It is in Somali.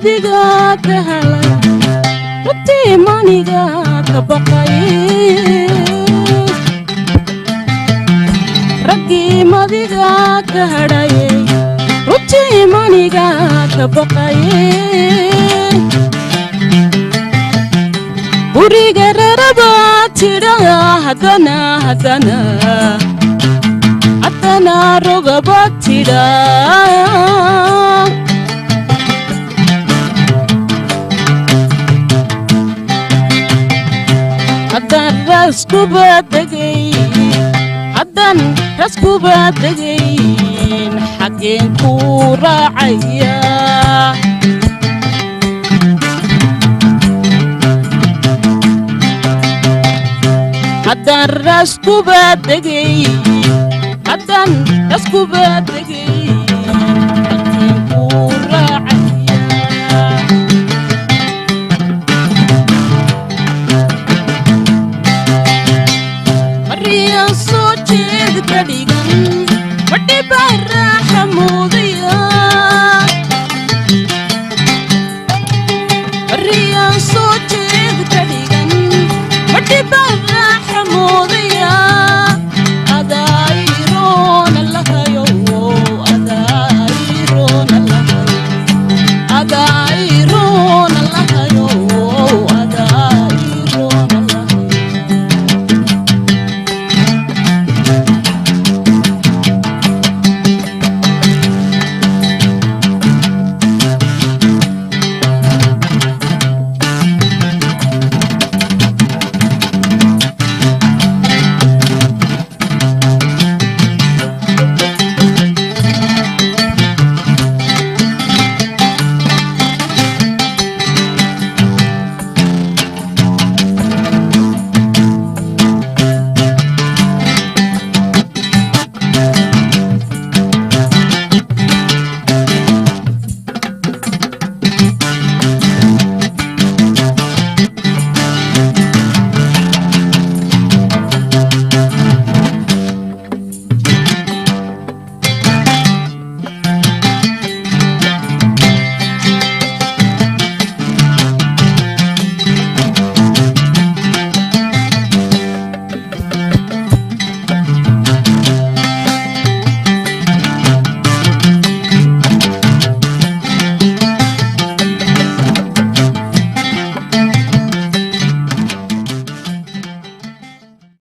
madiga ka helay runtii maniga ka baqay raggii madiga ka hadhayay runtii maniga ka baqay guriga raraba tidha haddana rogaba tidha haddaan raskuba degayn xaggeen ku raacaya haddaan raskuba degayn xaggeen ku raacaya Maria so jeed ka dhig